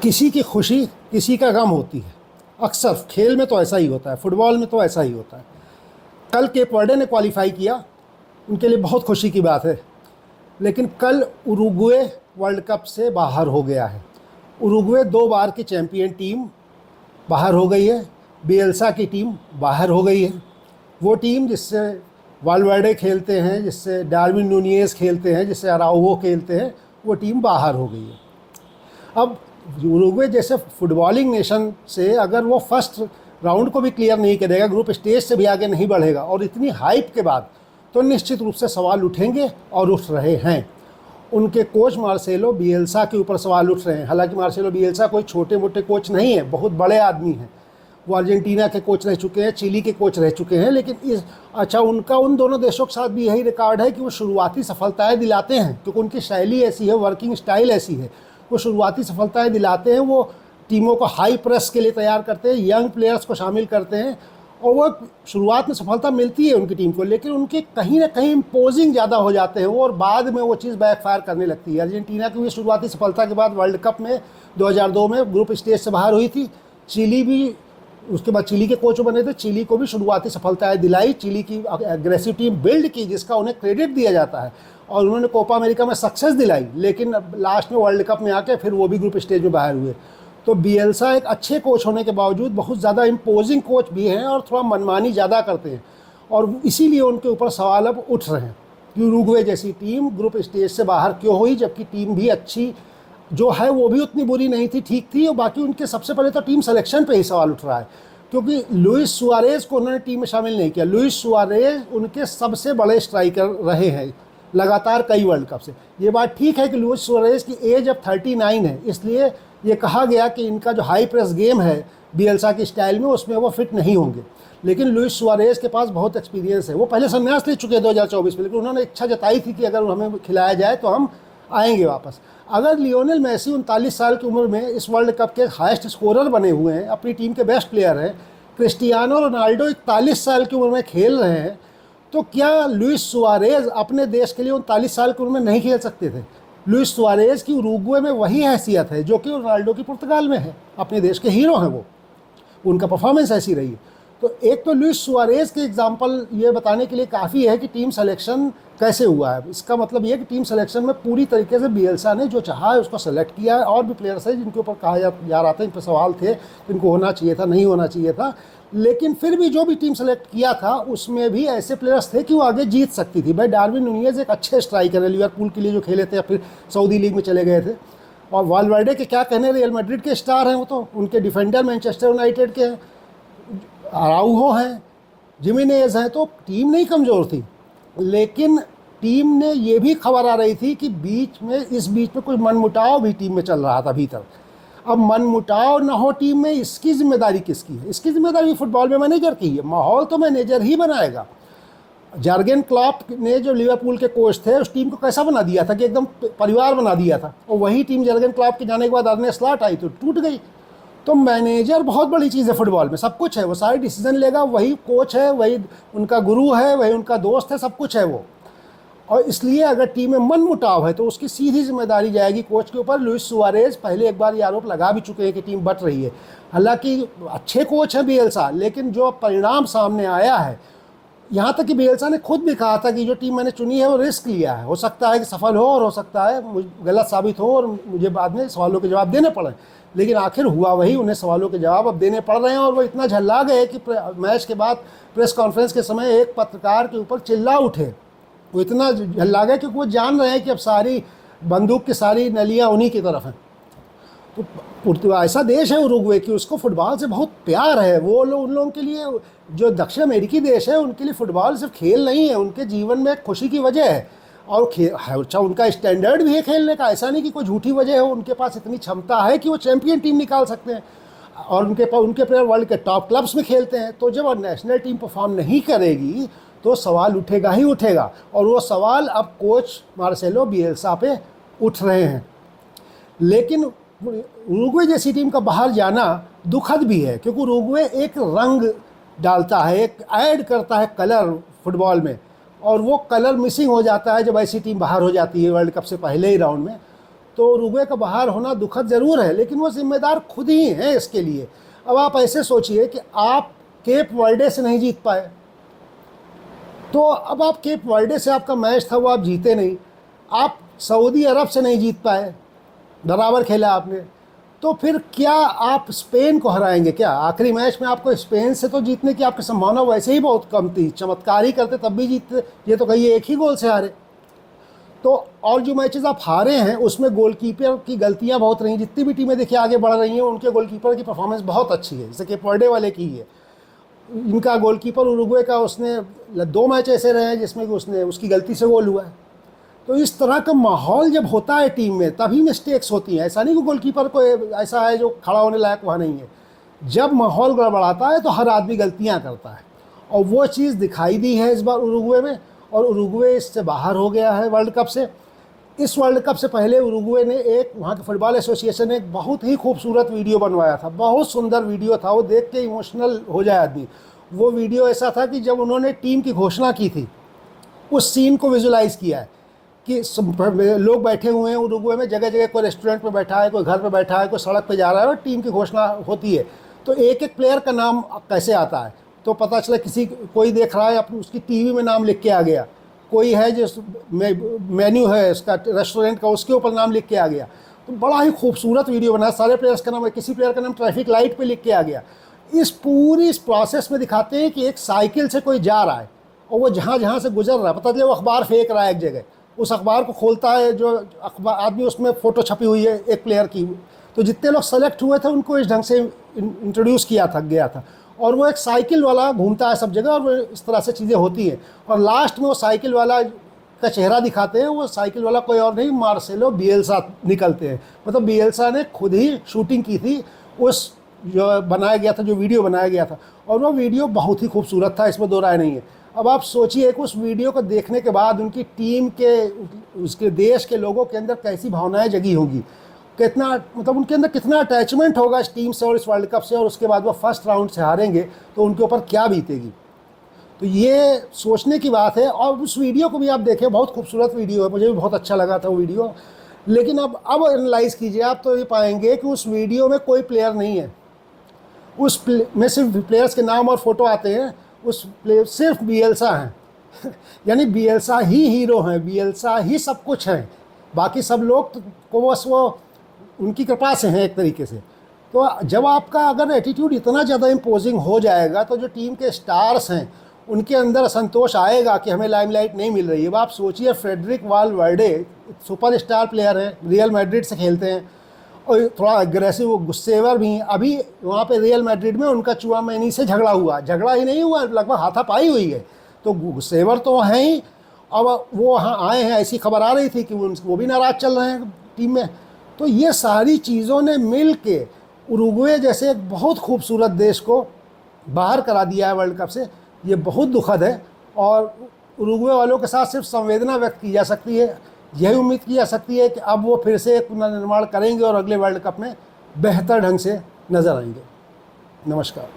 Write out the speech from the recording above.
किसी की खुशी किसी का गम होती है। अक्सर खेल में तो ऐसा ही होता है, फुटबॉल में तो ऐसा ही होता है। कल केप वर्डे ने क्वालिफाई किया, उनके लिए बहुत खुशी की बात है। लेकिन कल उरुग्वे वर्ल्ड कप से बाहर हो गया है। उरुग्वे 2 बार की चैंपियन टीम बाहर हो गई है। बियल्सा की टीम बाहर हो गई है। वो टीम जिससे वालवर्डे खेलते हैं, जिससे डार्विन नूनियस खेलते हैं, जिससे अराउहो खेलते हैं, वो टीम बाहर हो गई है। अब उरुग्वे जैसे फुटबॉलिंग नेशन से अगर वो फर्स्ट राउंड को भी क्लियर नहीं करेगा, ग्रुप स्टेज से भी आगे नहीं बढ़ेगा, और इतनी हाइप के बाद, तो निश्चित रूप से सवाल उठेंगे और उठ रहे हैं। उनके कोच मार्सेलो बियल्सा के ऊपर सवाल उठ रहे हैं। हालांकि मार्सेलो बियल्सा कोई छोटे मोटे कोच नहीं है, बहुत बड़े आदमी हैं। वो अर्जेंटीना के कोच रह चुके हैं, चिली के कोच रह चुके हैं। लेकिन उनका उन दोनों देशों के साथ भी यही रिकॉर्ड है कि वो शुरुआती सफलताएं दिलाते हैं, क्योंकि उनकी शैली ऐसी है, वर्किंग स्टाइल ऐसी है। वो शुरुआती सफलताएं दिलाते हैं, वो टीमों को हाई प्रेस के लिए तैयार करते हैं, यंग प्लेयर्स को शामिल करते हैं, और वो शुरुआत में सफलता मिलती है उनकी टीम को। लेकिन उनके कहीं ना कहीं इम्पोजिंग ज़्यादा हो जाते हैं वो, और बाद में वो चीज़ बैकफायर करने लगती है। अर्जेंटीना की भी शुरुआती सफलता के बाद वर्ल्ड कप में 2002 में ग्रुप स्टेज से बाहर हुई थी। चिली भी, उसके बाद चिली के कोच बने थे, चिली को भी शुरुआती सफलताएं दिलाई, चिली की एग्रेसिव टीम बिल्ड की, जिसका उन्हें क्रेडिट दिया जाता है, और उन्होंने कोपा अमेरिका में सक्सेस दिलाई। लेकिन लास्ट में वर्ल्ड कप में आके फिर वो भी ग्रुप स्टेज में बाहर हुए। तो बियल्सा एक अच्छे कोच होने के बावजूद बहुत ज़्यादा इम्पोजिंग कोच भी हैं, और थोड़ा मनमानी ज़्यादा करते हैं, और इसीलिए उनके ऊपर सवाल अब उठ रहे हैं कि उरुग्वे जैसी टीम ग्रुप स्टेज से बाहर क्यों हुई, जबकि टीम भी अच्छी जो है वो भी उतनी बुरी नहीं थी, ठीक थी। और बाकी उनके सबसे पहले तो टीम सिलेक्शन पे ही सवाल उठ रहा है, क्योंकि लुइस सुआरेज को उन्होंने टीम में शामिल नहीं किया। लुइस सुआरेज उनके सबसे बड़े स्ट्राइकर रहे हैं लगातार कई वर्ल्ड कप से। ये बात ठीक है कि लुइस सुआरेज की एज अब 39 है, इसलिए ये कहा गया कि इनका जो हाई प्रेस गेम है बियल्सा की स्टाइल में, उसमें वो फिट नहीं होंगे। लेकिन लुइस सुआरेज के पास बहुत एक्सपीरियंस है। वो पहले संन्यास ले चुके हैं 2024 में, लेकिन उन्होंने इच्छा जताई थी कि अगर हमें खिलाया जाए तो हम आएंगे वापस। अगर लियोनेल मेसी 39 साल की उम्र में इस वर्ल्ड कप के हाईएस्ट स्कोरर बने हुए हैं, अपनी टीम के बेस्ट प्लेयर हैं, क्रिस्टियानो रोनाल्डो 41 साल की उम्र में खेल रहे हैं, तो क्या लुइस सुआरेज अपने देश के लिए 39 साल की उम्र में नहीं खेल सकते थे? लुइस सुआरेज की उरुग्वे में वही हैसियत है जो कि रोनाल्डो की पुर्तगाल में है। अपने देश के हीरो हैं वो, उनका परफॉर्मेंस ऐसी रही है। तो एक तो लुइस सुआरेज के एग्जाम्पल ये बताने के लिए काफ़ी है कि टीम सिलेक्शन कैसे हुआ है। इसका मतलब ये कि टीम सिलेक्शन में पूरी तरीके से बियल्सा ने जो चाहा है उसको सेलेक्ट किया है। और भी प्लेयर्स हैं जिनके ऊपर कहा जा रहा था, इन पर सवाल थे, इनको होना चाहिए था, नहीं होना चाहिए था, लेकिन फिर भी जो भी टीम सेलेक्ट किया था उसमें भी ऐसे प्लेयर्स थे कि वो आगे जीत सकती थी। भाई डार्विन नूनियस एक अच्छे स्ट्राइकर है, लिवरपूल के लिए जो खेले थे, फिर सऊदी लीग में चले गए थे। और वालवर्डे के क्या कहने, रियल मैड्रिड के स्टार हैं वो, तो उनके डिफेंडर मैनचेस्टर यूनाइटेड के हैं, अराउहो हैं, जिमेनेज हैं, तो टीम नहीं कमज़ोर थी। लेकिन टीम ने ये भी खबर आ रही थी कि इस बीच में कोई मनमुटाव भी टीम में चल रहा था भीतर। अब मनमुटाव ना हो टीम में, इसकी जिम्मेदारी किसकी है? इसकी जिम्मेदारी फुटबॉल में मैनेजर की है। माहौल तो मैनेजर ही बनाएगा। जर्गन क्लॉप ने जो लिवरपूल के कोच थे, उस टीम को कैसा बना दिया था कि एकदम परिवार बना दिया था, और वही टीम जर्गन क्लॉप के जाने के बाद अर्ने स्लॉट आई तो टूट गई। तो मैनेजर बहुत बड़ी चीज़ है फुटबॉल में, सब कुछ है, वो सारे डिसीजन लेगा, वही कोच है, वही उनका गुरु है, वही उनका दोस्त है, सब कुछ है वो। और इसलिए अगर टीम में मनमुटाव है तो उसकी सीधी जिम्मेदारी जाएगी कोच के ऊपर। लुइस सुआरेज पहले एक बार ये आरोप लगा भी चुके हैं कि टीम बट रही है। हालांकि अच्छे कोच हैं बियल्सा, लेकिन जो परिणाम सामने आया है, यहाँ तक कि बियल्सा ने खुद भी कहा था कि जो टीम मैंने चुनी है वो रिस्क लिया है, हो सकता है कि सफल हो और हो सकता है गलत साबित हो और मुझे बाद में सवालों के जवाब देने पड़े। लेकिन आखिर हुआ वही, उन्हें सवालों के जवाब अब देने पड़ रहे हैं। और वो इतना झल्ला गए कि मैच के बाद प्रेस कॉन्फ्रेंस के समय एक पत्रकार के ऊपर चिल्ला उठे। वो इतना झल्ला गए क्योंकि वो जान रहे हैं कि अब सारी बंदूक की सारी नलियाँ उन्हीं की तरफ हैं। तो ऐसा देश है उरुग्वे कि उसको फुटबॉल से बहुत प्यार है। वो लोग, उन लोगों के लिए, जो दक्षिण अमेरिकी देश है, उनके लिए फुटबॉल सिर्फ खेल नहीं है, उनके जीवन में एक खुशी की वजह है। और अच्छा, उनका स्टैंडर्ड भी है खेलने का, ऐसा नहीं कि कोई झूठी वजह हो। उनके पास इतनी क्षमता है कि वो चैंपियन टीम निकाल सकते हैं, और उनके प्लेयर वर्ल्ड के टॉप क्लब्स में खेलते हैं। तो जब नेशनल टीम परफॉर्म नहीं करेगी तो सवाल उठेगा ही उठेगा, और वो सवाल अब कोच मार्सेलो बियल्सा पे उठ रहे हैं। लेकिन उरुग्वे जैसी टीम का बाहर जाना दुखद भी है, क्योंकि उरुग्वे एक रंग डालता है, एक ऐड करता है कलर फुटबॉल में, और वो कलर मिसिंग हो जाता है जब ऐसी टीम बाहर हो जाती है वर्ल्ड कप से पहले ही राउंड में। तो उरुग्वे का बाहर होना दुखद ज़रूर है, लेकिन वो जिम्मेदार खुद ही हैं इसके लिए। अब आप ऐसे सोचिए कि आप केप वर्डे से नहीं जीत पाए, तो अब आप केप वर्डे से आपका मैच था वो आप जीते नहीं, आप सऊदी अरब से नहीं जीत पाए, बराबर खेला आपने, तो फिर क्या आप स्पेन को हराएंगे क्या? आखिरी मैच में आपको स्पेन से तो जीतने की आपकी संभावना वैसे ही बहुत कम थी, चमत्कार ही करते तब भी जीतते, ये तो कहिए एक ही गोल से हारे। तो और जो मैचेस आप हारे हैं उसमें गोलकीपर की गलतियां बहुत रही, जितनी भी टीमें देखिए आगे बढ़ रही हैं उनके गोलकीपर की परफॉर्मेंस बहुत अच्छी है, जैसे कि पर्डे वाले की ही है। इनका गोलकीपर उरुग्वे का, उसने 2 मैच ऐसे रहे हैं जिसमें कि उसने उसकी गलती से गोल हुआ है। तो इस तरह का माहौल जब होता है टीम में तभी मिस्टेक्स होती हैं, ऐसा नहीं कि गोलकीपर को ऐसा है जो खड़ा होने लायक वहाँ नहीं है। जब माहौल गड़बड़ाता है तो हर आदमी गलतियाँ करता है, और वो चीज़ दिखाई दी है इस बार उरुग्वे में, और उरुग्वे इससे बाहर हो गया है वर्ल्ड कप से। इस वर्ल्ड कप से पहले उरुग्वे ने एक, वहाँ के फुटबॉल एसोसिएशन ने एक बहुत ही खूबसूरत वीडियो बनवाया था, बहुत सुंदर वीडियो था, वो देख के इमोशनल हो जाए आदमी। वो वीडियो ऐसा था कि जब उन्होंने टीम की घोषणा की थी उस सीन को विजुलाइज़ किया है कि लोग बैठे हुए हैं उरुग्वे में, जगह जगह, कोई रेस्टोरेंट में बैठा है, कोई घर पे बैठा है, कोई सड़क पे जा रहा है, और टीम की घोषणा होती है। तो एक एक प्लेयर का नाम कैसे आता है, तो पता चला कोई देख रहा है अपनी उसकी टीवी में नाम लिख के आ गया, कोई है जो मेन्यू है उसका रेस्टोरेंट का उसके ऊपर नाम लिख के आ गया। तो बड़ा ही खूबसूरत वीडियो बना, सारे प्लेयर्स का नाम है, किसी प्लेयर का नाम ट्रैफिक लाइट पे लिख के आ गया। इस प्रोसेस में दिखाते हैं कि एक साइकिल से कोई जा रहा है और वो जहाँ जहाँ से गुजर रहा है, पता चले वो अखबार फेंक रहा है एक जगह, उस अखबार को खोलता है, जो अखबार आदमी उसमें फ़ोटो छपी हुई है एक प्लेयर की। तो जितने लोग सेलेक्ट हुए थे उनको इस ढंग से इंट्रोड्यूस किया था गया था, और वो एक साइकिल वाला घूमता है सब जगह, और वो इस तरह से चीज़ें होती हैं। और लास्ट में वो साइकिल वाला का चेहरा दिखाते हैं, वो साइकिल वाला कोई और नहीं, मार्सेलो बिएल्सा निकलते हैं। मतलब बिएल्सा ने खुद ही शूटिंग की थी उस जो बनाया गया था, जो वीडियो बनाया गया था, और वो वीडियो बहुत ही खूबसूरत था, इसमें दो राय नहीं है। अब आप सोचिए कि उस वीडियो को देखने के बाद उनकी टीम के, उसके देश के लोगों के अंदर कैसी भावनाएं जगी होंगी, कितना, मतलब उनके अंदर कितना अटैचमेंट होगा इस टीम से और इस वर्ल्ड कप से, और उसके बाद वो फर्स्ट राउंड से हारेंगे तो उनके ऊपर क्या बीतेगी। तो ये सोचने की बात है। और उस वीडियो को भी आप देखें, बहुत खूबसूरत वीडियो है, मुझे भी बहुत अच्छा लगा था वो वीडियो। लेकिन अब एनालाइज़ कीजिए आप तो ये पाएंगे कि उस वीडियो में कोई प्लेयर नहीं है, उस में सिर्फ प्लेयर्स के नाम और फोटो आते हैं, उस प्लेयर सिर्फ बिएल्सा हैं यानी बिएल्सा ही हीरो हैं, बिएल्सा ही सब कुछ हैं, बाकी सब लोग को बस वो उनकी कृपा से हैं एक तरीके से। तो जब आपका अगर एटीट्यूड इतना ज़्यादा इम्पोजिंग हो जाएगा तो जो टीम के स्टार्स हैं उनके अंदर असंतोष आएगा कि हमें लाइमलाइट नहीं मिल रही है। अब आप सोचिए, फ्रेडरिक वालवर्डे सुपर स्टार प्लेयर हैं, रियल मैड्रिड से खेलते हैं और थोड़ा अग्रेसिव, गुस्सेवर भी हैं। अभी वहाँ पे रियल मैड्रिड में उनका चुआमेनी से झगड़ा ही नहीं हुआ, लगभग हाथापाई हुई है। तो गुस्सेवर तो हैं ही। अब वो वहाँ आए हैं, ऐसी खबर आ रही थी कि वो भी नाराज़ चल रहे हैं टीम में। तो ये सारी चीज़ों ने मिल के उरुग्वे जैसे एक बहुत खूबसूरत देश को बाहर करा दिया है वर्ल्ड कप से। ये बहुत दुखद है, और उरुग्वे वालों के साथ सिर्फ संवेदना व्यक्त की जा सकती है, यही उम्मीद की जा सकती है कि अब वो फिर से एक पुनर्निर्माण करेंगे और अगले वर्ल्ड कप में बेहतर ढंग से नज़र आएंगे। नमस्कार।